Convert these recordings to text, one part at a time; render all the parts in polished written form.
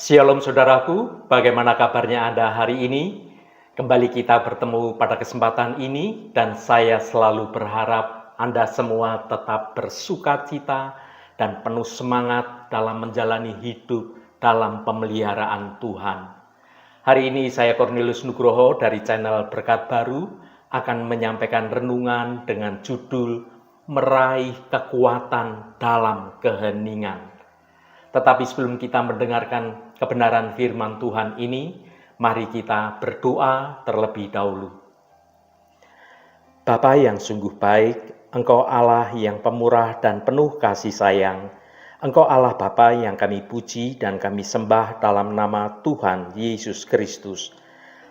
Shalom saudaraku, bagaimana kabarnya Anda hari ini? Kembali kita bertemu pada kesempatan ini dan saya selalu berharap Anda semua tetap bersukacita dan penuh semangat dalam menjalani hidup dalam pemeliharaan Tuhan. Hari ini saya Cornelius Nugroho dari channel Berkat Baru akan menyampaikan renungan dengan judul Meraih Kekuatan dalam Keheningan. Tetapi sebelum kita mendengarkan kebenaran firman Tuhan ini, mari kita berdoa terlebih dahulu. Bapa yang sungguh baik, Engkau Allah yang pemurah dan penuh kasih sayang. Engkau Allah Bapa yang kami puji dan kami sembah dalam nama Tuhan Yesus Kristus.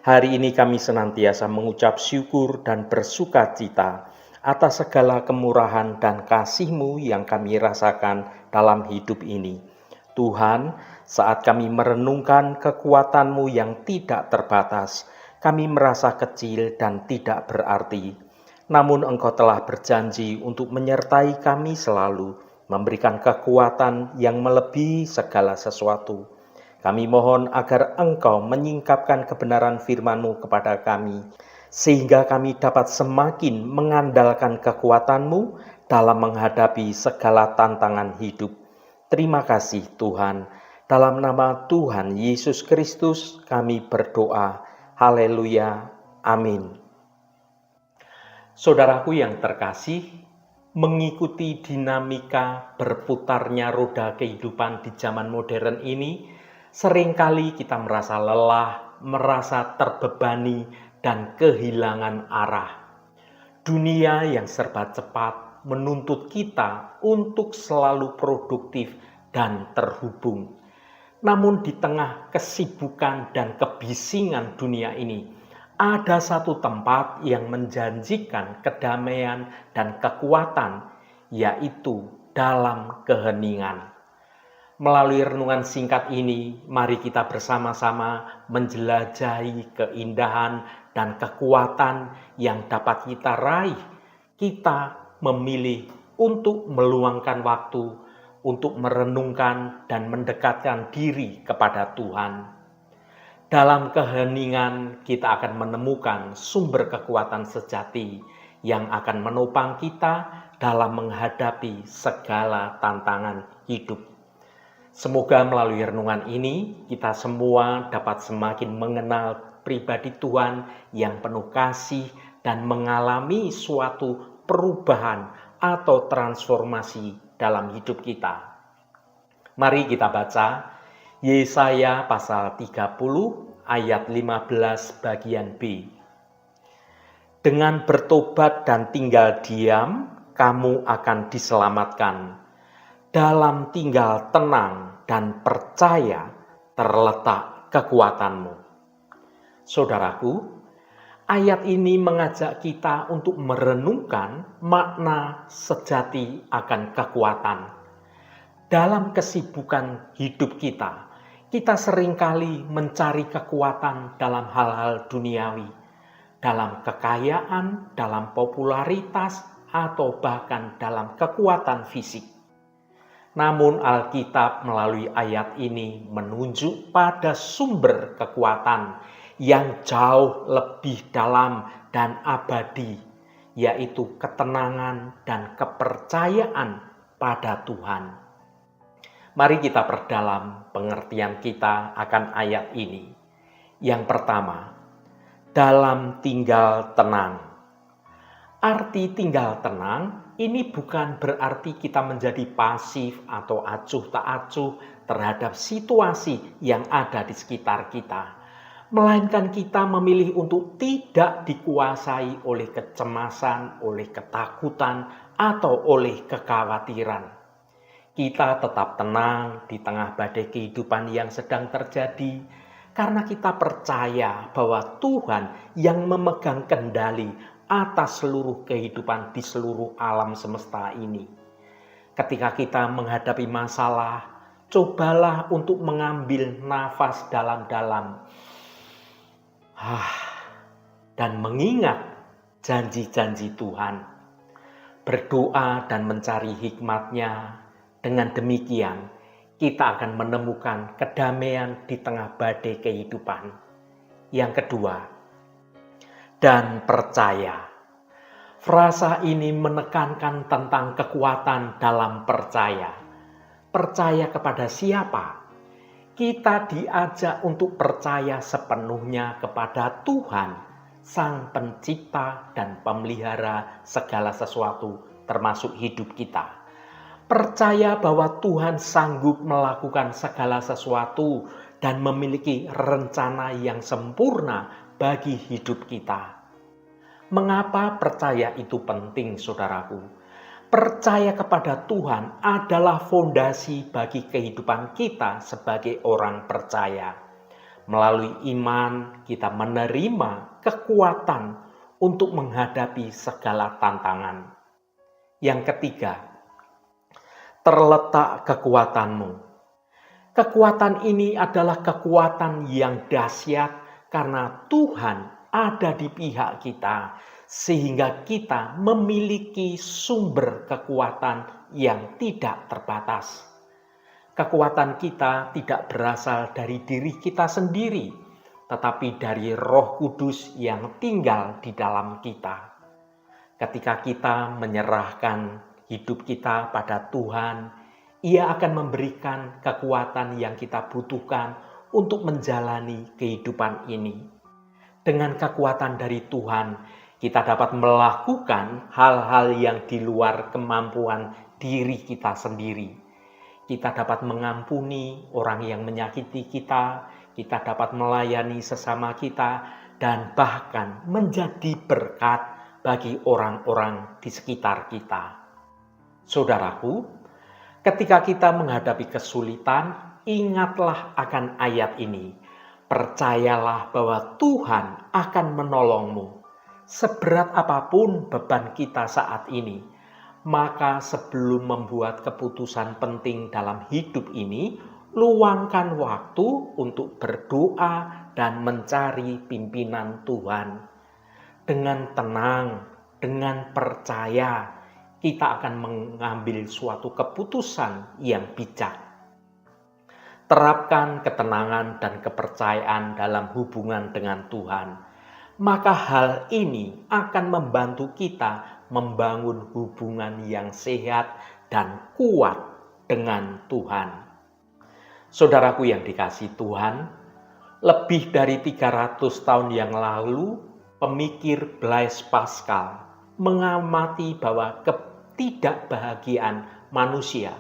Hari ini kami senantiasa mengucap syukur dan bersukacita atas segala kemurahan dan kasih-Mu yang kami rasakan dalam hidup ini. Tuhan, saat kami merenungkan kekuatan-Mu yang tidak terbatas, kami merasa kecil dan tidak berarti. Namun Engkau telah berjanji untuk menyertai kami selalu, memberikan kekuatan yang melebihi segala sesuatu. Kami mohon agar Engkau menyingkapkan kebenaran firman-Mu kepada kami, sehingga kami dapat semakin mengandalkan kekuatan-Mu dalam menghadapi segala tantangan hidup. Terima kasih Tuhan, dalam nama Tuhan Yesus Kristus kami berdoa. Haleluya, amin. Saudaraku yang terkasih, mengikuti dinamika berputarnya roda kehidupan di zaman modern ini, seringkali kita merasa lelah, merasa terbebani, dan kehilangan arah. Dunia yang serba cepat menuntut kita untuk selalu produktif dan terhubung. Namun di tengah kesibukan dan kebisingan dunia ini, ada satu tempat yang menjanjikan kedamaian dan kekuatan, yaitu dalam keheningan. Melalui renungan singkat ini, mari kita bersama-sama menjelajahi keindahan dan kekuatan yang dapat kita raih. Kita memilih untuk meluangkan waktu, untuk merenungkan dan mendekatkan diri kepada Tuhan. Dalam keheningan kita akan menemukan sumber kekuatan sejati yang akan menopang kita dalam menghadapi segala tantangan hidup. Semoga melalui renungan ini kita semua dapat semakin mengenal pribadi Tuhan yang penuh kasih dan mengalami suatu perubahan atau transformasi dalam hidup kita. Mari kita baca Yesaya pasal 30 ayat 15 bagian B. Dengan bertobat dan tinggal diam, kamu akan diselamatkan. Dalam tinggal tenang dan percaya terletak kekuatanmu. Saudaraku, ayat ini mengajak kita untuk merenungkan makna sejati akan kekuatan. Dalam kesibukan hidup kita seringkali mencari kekuatan dalam hal-hal duniawi, dalam kekayaan, dalam popularitas, atau bahkan dalam kekuatan fisik. Namun Alkitab melalui ayat ini menunjuk pada sumber kekuatan yang jauh lebih dalam dan abadi, yaitu ketenangan dan kepercayaan pada Tuhan. Mari kita perdalam pengertian kita akan ayat ini. Yang pertama, dalam tinggal tenang. Arti tinggal tenang ini bukan berarti kita menjadi pasif atau acuh tak acuh terhadap situasi yang ada di sekitar kita. Melainkan kita memilih untuk tidak dikuasai oleh kecemasan, oleh ketakutan, atau oleh kekhawatiran. Kita tetap tenang di tengah badai kehidupan yang sedang terjadi, karena kita percaya bahwa Tuhan yang memegang kendali atas seluruh kehidupan di seluruh alam semesta ini. Ketika kita menghadapi masalah, cobalah untuk mengambil nafas dalam-dalam. Dan mengingat janji-janji Tuhan. Berdoa dan mencari hikmat-Nya. Dengan demikian, kita akan menemukan kedamaian di tengah badai kehidupan. Yang kedua, dan percaya. Frasa ini menekankan tentang kekuatan dalam percaya. Percaya kepada siapa? Kita diajak untuk percaya sepenuhnya kepada Tuhan, Sang Pencipta dan Pemelihara segala sesuatu, termasuk hidup kita. Percaya bahwa Tuhan sanggup melakukan segala sesuatu dan memiliki rencana yang sempurna bagi hidup kita. Mengapa percaya itu penting, saudaraku? Percaya kepada Tuhan adalah fondasi bagi kehidupan kita sebagai orang percaya. Melalui iman, kita menerima kekuatan untuk menghadapi segala tantangan. Yang ketiga, terletak kekuatanmu. Kekuatan ini adalah kekuatan yang dahsyat karena Tuhan ada di pihak kita, sehingga kita memiliki sumber kekuatan yang tidak terbatas. Kekuatan kita tidak berasal dari diri kita sendiri, tetapi dari Roh Kudus yang tinggal di dalam kita. Ketika kita menyerahkan hidup kita pada Tuhan, Ia akan memberikan kekuatan yang kita butuhkan untuk menjalani kehidupan ini. Dengan kekuatan dari Tuhan, kita dapat melakukan hal-hal yang di luar kemampuan diri kita sendiri. Kita dapat mengampuni orang yang menyakiti kita, kita dapat melayani sesama kita, dan bahkan menjadi berkat bagi orang-orang di sekitar kita. Saudaraku, ketika kita menghadapi kesulitan, ingatlah akan ayat ini. Percayalah bahwa Tuhan akan menolongmu. Seberat apapun beban kita saat ini, maka sebelum membuat keputusan penting dalam hidup ini, luangkan waktu untuk berdoa dan mencari pimpinan Tuhan. Dengan tenang, dengan percaya, kita akan mengambil suatu keputusan yang bijak. Terapkan ketenangan dan kepercayaan dalam hubungan dengan Tuhan. Maka hal ini akan membantu kita membangun hubungan yang sehat dan kuat dengan Tuhan. Saudaraku yang dikasihi Tuhan, lebih dari 300 tahun yang lalu, pemikir Blaise Pascal mengamati bahwa ketidakbahagiaan manusia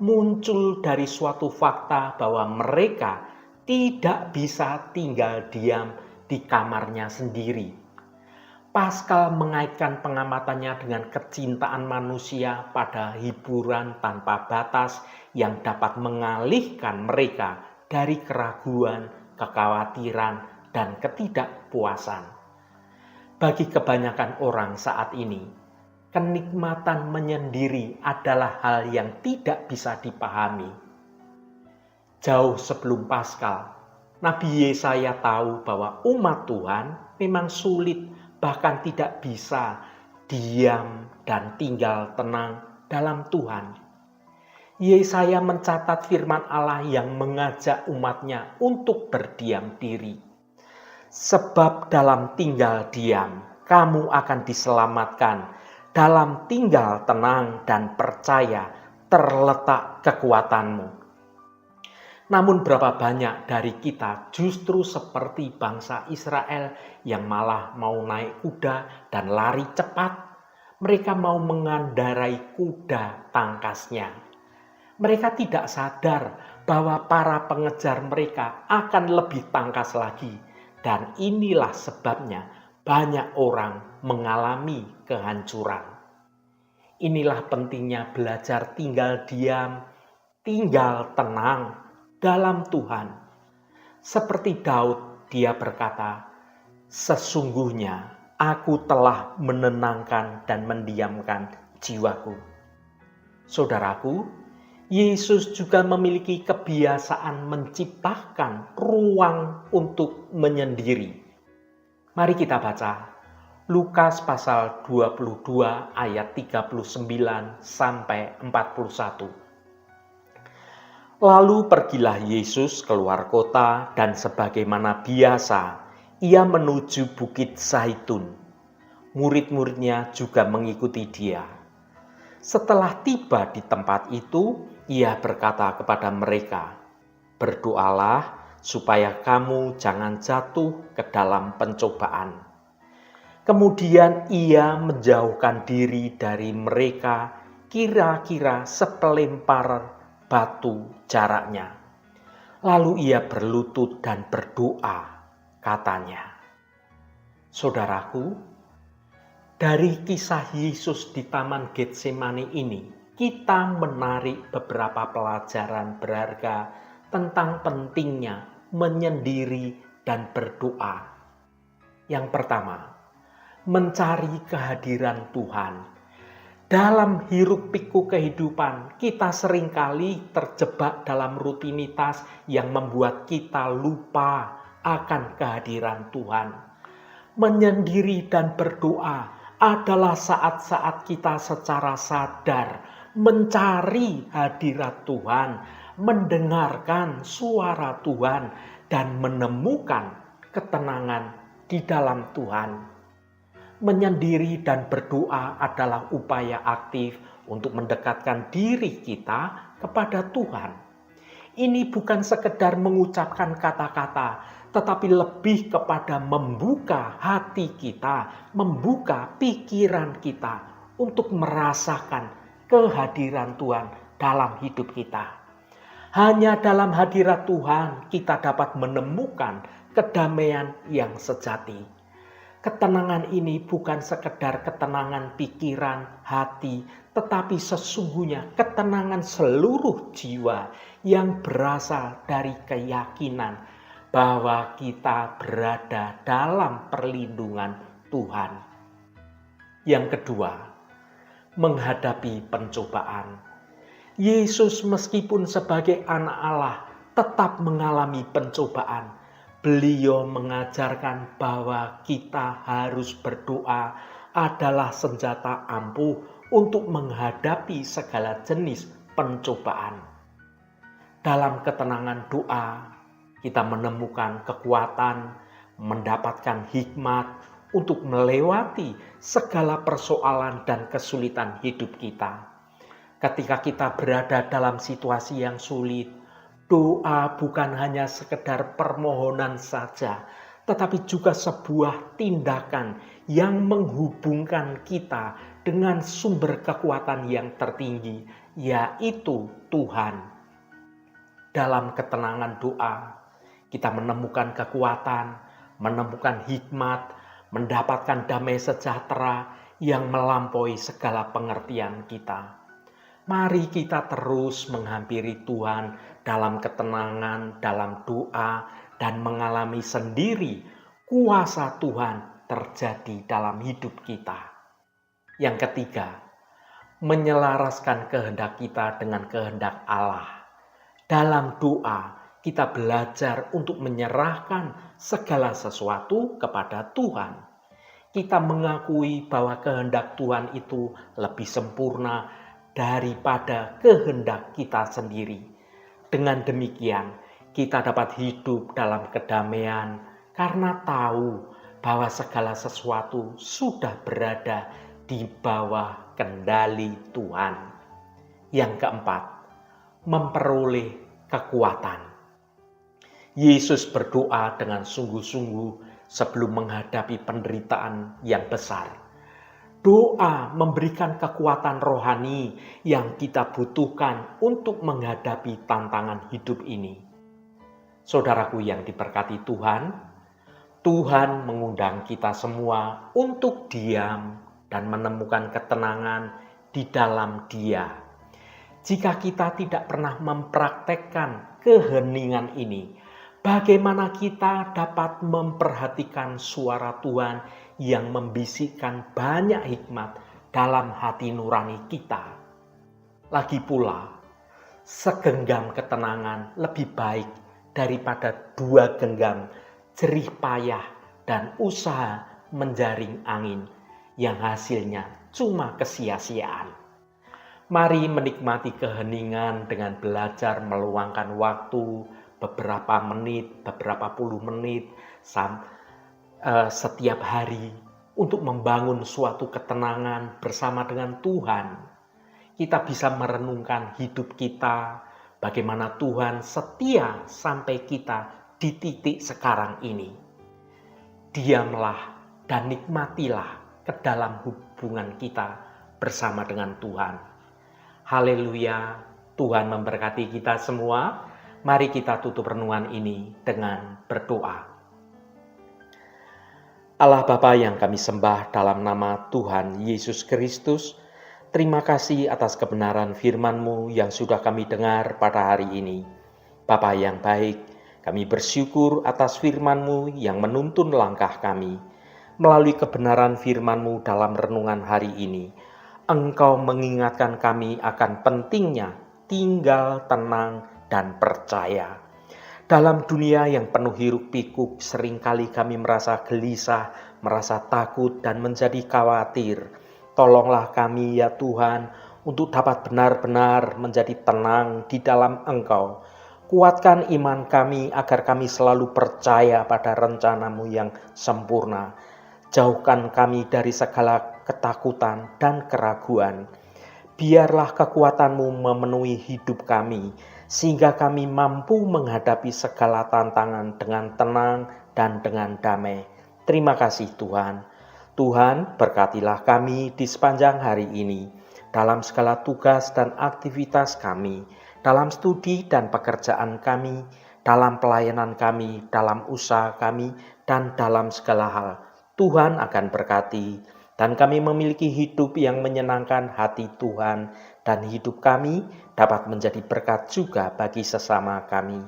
muncul dari suatu fakta bahwa mereka tidak bisa tinggal diam di kamarnya sendiri. Pascal mengaitkan pengamatannya dengan kecintaan manusia pada hiburan tanpa batas yang dapat mengalihkan mereka dari keraguan, kekhawatiran, dan ketidakpuasan. Bagi kebanyakan orang saat ini, kenikmatan menyendiri adalah hal yang tidak bisa dipahami. Jauh sebelum Pascal, Nabi Yesaya tahu bahwa umat Tuhan memang sulit, bahkan tidak bisa diam dan tinggal tenang dalam Tuhan. Yesaya mencatat firman Allah yang mengajak umatnya untuk berdiam diri. Sebab dalam tinggal diam, kamu akan diselamatkan. Dalam tinggal tenang dan percaya, terletak kekuatanmu. Namun berapa banyak dari kita justru seperti bangsa Israel yang malah mau naik kuda dan lari cepat. Mereka mau mengendarai kuda tangkasnya. Mereka tidak sadar bahwa para pengejar mereka akan lebih tangkas lagi. Dan inilah sebabnya banyak orang mengalami kehancuran. Inilah pentingnya belajar tinggal diam, tinggal tenang dalam Tuhan. Seperti Daud, dia berkata, "Sesungguhnya aku telah menenangkan dan mendiamkan jiwaku." Saudaraku, Yesus juga memiliki kebiasaan menciptakan ruang untuk menyendiri. Mari kita baca Lukas pasal 22 ayat 39 sampai 41. Lalu pergilah Yesus keluar kota dan sebagaimana biasa, ia menuju Bukit Zaitun. Murid-muridnya juga mengikuti dia. Setelah tiba di tempat itu, ia berkata kepada mereka, "Berdoalah supaya kamu jangan jatuh ke dalam pencobaan." Kemudian ia menjauhkan diri dari mereka kira-kira sepelempar batu jaraknya. Lalu ia berlutut dan berdoa, katanya, "Saudaraku, dari kisah Yesus di Taman Getsemani ini, kita menarik beberapa pelajaran berharga tentang pentingnya menyendiri dan berdoa. Yang pertama, mencari kehadiran Tuhan. Dalam hiruk-pikuk kehidupan, kita seringkali terjebak dalam rutinitas yang membuat kita lupa akan kehadiran Tuhan. Menyendiri dan berdoa adalah saat-saat kita secara sadar mencari hadirat Tuhan, mendengarkan suara Tuhan, dan menemukan ketenangan di dalam Tuhan. Menyendiri dan berdoa adalah upaya aktif untuk mendekatkan diri kita kepada Tuhan. Ini bukan sekedar mengucapkan kata-kata, tetapi lebih kepada membuka hati kita, membuka pikiran kita untuk merasakan kehadiran Tuhan dalam hidup kita. Hanya dalam hadirat Tuhan kita dapat menemukan kedamaian yang sejati. Ketenangan ini bukan sekedar ketenangan pikiran, hati, tetapi sesungguhnya ketenangan seluruh jiwa yang berasal dari keyakinan bahwa kita berada dalam perlindungan Tuhan. Yang kedua, menghadapi pencobaan. Yesus meskipun sebagai anak Allah tetap mengalami pencobaan. Beliau mengajarkan bahwa kita harus berdoa adalah senjata ampuh untuk menghadapi segala jenis pencobaan. Dalam ketenangan doa, kita menemukan kekuatan, mendapatkan hikmat untuk melewati segala persoalan dan kesulitan hidup kita. Ketika kita berada dalam situasi yang sulit, doa bukan hanya sekedar permohonan saja, tetapi juga sebuah tindakan yang menghubungkan kita dengan sumber kekuatan yang tertinggi, yaitu Tuhan. Dalam ketenangan doa, kita menemukan kekuatan, menemukan hikmat, mendapatkan damai sejahtera yang melampaui segala pengertian kita. Mari kita terus menghampiri Tuhan dalam ketenangan, dalam doa, dan mengalami sendiri kuasa Tuhan terjadi dalam hidup kita. Yang ketiga, menyelaraskan kehendak kita dengan kehendak Allah. Dalam doa, kita belajar untuk menyerahkan segala sesuatu kepada Tuhan. Kita mengakui bahwa kehendak Tuhan itu lebih sempurna daripada kehendak kita sendiri. Dengan demikian, kita dapat hidup dalam kedamaian karena tahu bahwa segala sesuatu sudah berada di bawah kendali Tuhan. Yang keempat, memperoleh kekuatan. Yesus berdoa dengan sungguh-sungguh sebelum menghadapi penderitaan yang besar. Doa memberikan kekuatan rohani yang kita butuhkan untuk menghadapi tantangan hidup ini. Saudaraku yang diberkati Tuhan, Tuhan mengundang kita semua untuk diam dan menemukan ketenangan di dalam Dia. Jika kita tidak pernah mempraktekkan keheningan ini, bagaimana kita dapat memperhatikan suara Tuhan yang membisikkan banyak hikmat dalam hati nurani kita? Lagi pula, segenggam ketenangan lebih baik daripada 2 genggam jerih payah dan usaha menjaring angin yang hasilnya cuma kesia-siaan. Mari menikmati keheningan dengan belajar meluangkan waktu beberapa menit, beberapa puluh menit setiap hari untuk membangun suatu ketenangan bersama dengan Tuhan. Kita bisa merenungkan hidup kita, bagaimana Tuhan setia sampai kita di titik sekarang ini. Diamlah dan nikmatilah ke dalam hubungan kita bersama dengan Tuhan. Haleluya, Tuhan memberkati kita semua. Mari kita tutup renungan ini dengan berdoa. Allah Bapa yang kami sembah dalam nama Tuhan Yesus Kristus, terima kasih atas kebenaran firman-Mu yang sudah kami dengar pada hari ini. Bapa yang baik, kami bersyukur atas firman-Mu yang menuntun langkah kami. Melalui kebenaran firman-Mu dalam renungan hari ini, Engkau mengingatkan kami akan pentingnya tinggal tenang dan percaya. Dalam dunia yang penuh hiruk-pikuk, seringkali kami merasa gelisah, merasa takut dan menjadi khawatir. Tolonglah kami ya Tuhan untuk dapat benar-benar menjadi tenang di dalam Engkau. Kuatkan iman kami agar kami selalu percaya pada rencana-Mu yang sempurna. Jauhkan kami dari segala ketakutan dan keraguan. Biarlah kekuatan-Mu memenuhi hidup kami, sehingga kami mampu menghadapi segala tantangan dengan tenang dan dengan damai. Terima kasih Tuhan. Tuhan, berkatilah kami di sepanjang hari ini, dalam segala tugas dan aktivitas kami, dalam studi dan pekerjaan kami, dalam pelayanan kami, dalam usaha kami, dan dalam segala hal. Tuhan akan berkati, dan kami memiliki hidup yang menyenangkan hati Tuhan, dan hidup kami dapat menjadi berkat juga bagi sesama kami.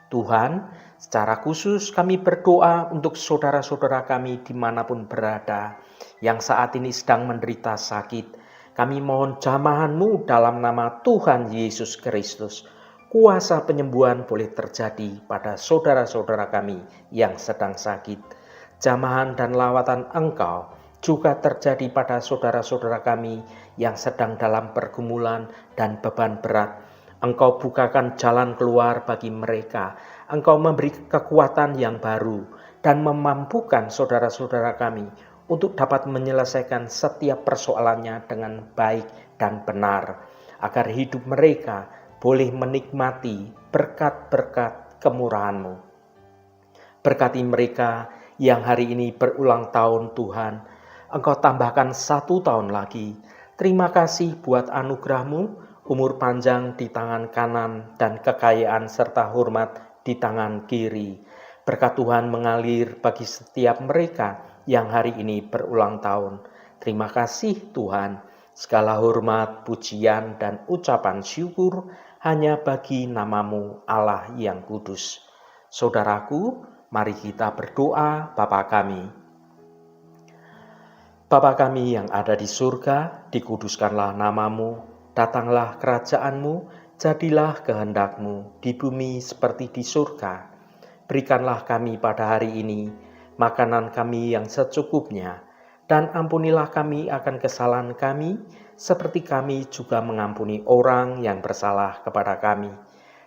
Tuhan, secara khusus kami berdoa untuk saudara-saudara kami dimanapun berada, yang saat ini sedang menderita sakit. Kami mohon jamahan-Mu dalam nama Tuhan Yesus Kristus. Kuasa penyembuhan boleh terjadi pada saudara-saudara kami yang sedang sakit. Jamahan dan lawatan Engkau juga terjadi pada saudara-saudara kami yang sedang dalam pergumulan dan beban berat. Engkau bukakan jalan keluar bagi mereka. Engkau memberi kekuatan yang baru dan memampukan saudara-saudara kami untuk dapat menyelesaikan setiap persoalannya dengan baik dan benar, agar hidup mereka boleh menikmati berkat-berkat kemurahan-Mu. Berkati mereka yang hari ini berulang tahun Tuhan, Engkau tambahkan 1 tahun lagi. Terima kasih buat anugerah-Mu, umur panjang di tangan kanan dan kekayaan serta hormat di tangan kiri. Berkat Tuhan mengalir bagi setiap mereka yang hari ini berulang tahun. Terima kasih Tuhan, segala hormat, pujian, dan ucapan syukur hanya bagi nama-Mu Allah yang kudus. Saudaraku, mari kita berdoa. Bapa kami. Bapa kami yang ada di surga, dikuduskanlah nama-Mu, datanglah kerajaan-Mu, jadilah kehendak-Mu di bumi seperti di surga. Berikanlah kami pada hari ini makanan kami yang secukupnya, dan ampunilah kami akan kesalahan kami, seperti kami juga mengampuni orang yang bersalah kepada kami.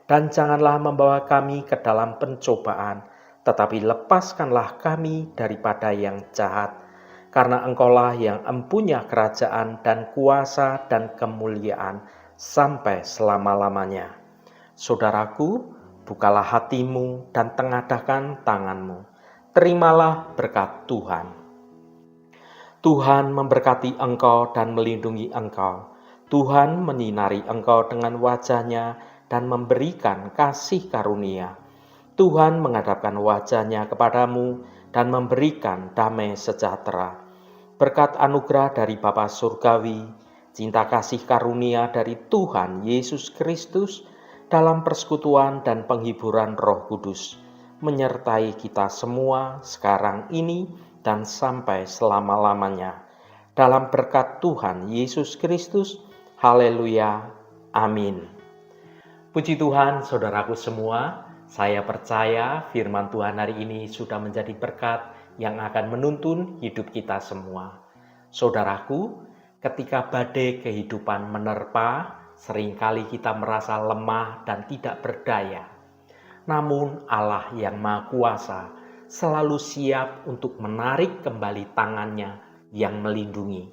Dan janganlah membawa kami ke dalam pencobaan, tetapi lepaskanlah kami daripada yang jahat. Karena Engkaulah yang empunya kerajaan dan kuasa dan kemuliaan sampai selama-lamanya. Saudaraku, bukalah hatimu dan tengadahkan tanganmu. Terimalah berkat Tuhan. Tuhan memberkati engkau dan melindungi engkau. Tuhan menyinari engkau dengan wajah-Nya dan memberikan kasih karunia. Tuhan menghadapkan wajah-Nya kepadamu dan memberikan damai sejahtera. Berkat anugerah dari Bapa Surgawi, cinta kasih karunia dari Tuhan Yesus Kristus, dalam persekutuan dan penghiburan Roh Kudus, menyertai kita semua sekarang ini dan sampai selama-lamanya. Dalam berkat Tuhan Yesus Kristus, haleluya, amin. Puji Tuhan, saudaraku semua, saya percaya firman Tuhan hari ini sudah menjadi berkat yang akan menuntun hidup kita semua. Saudaraku, Ketika badai kehidupan menerpa, seringkali kita merasa lemah dan tidak berdaya. Namun Allah yang Maha Kuasa selalu siap untuk menarik kembali tangannya yang melindungi.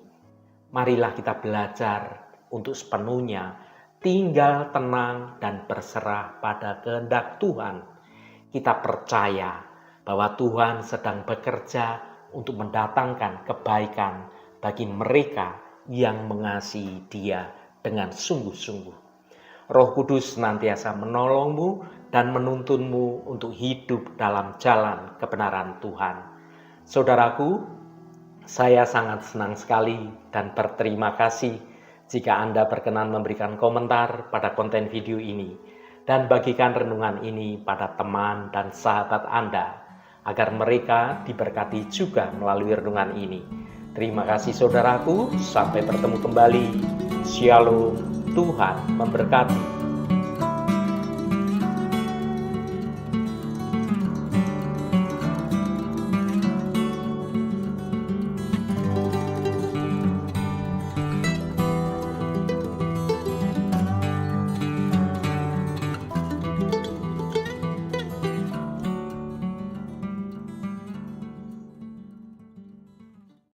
Marilah kita belajar untuk sepenuhnya tinggal tenang dan berserah pada kehendak Tuhan. Kita percaya bahwa Tuhan sedang bekerja untuk mendatangkan kebaikan bagi mereka yang mengasihi Dia dengan sungguh-sungguh. Roh Kudus senantiasa menolongmu dan menuntunmu untuk hidup dalam jalan kebenaran Tuhan. Saudaraku, saya sangat senang sekali dan berterima kasih jika Anda berkenan memberikan komentar pada konten video ini dan bagikan renungan ini pada teman dan sahabat Anda agar mereka diberkati juga melalui renungan ini. Terima kasih saudaraku, sampai bertemu kembali. Shalom, Tuhan memberkati.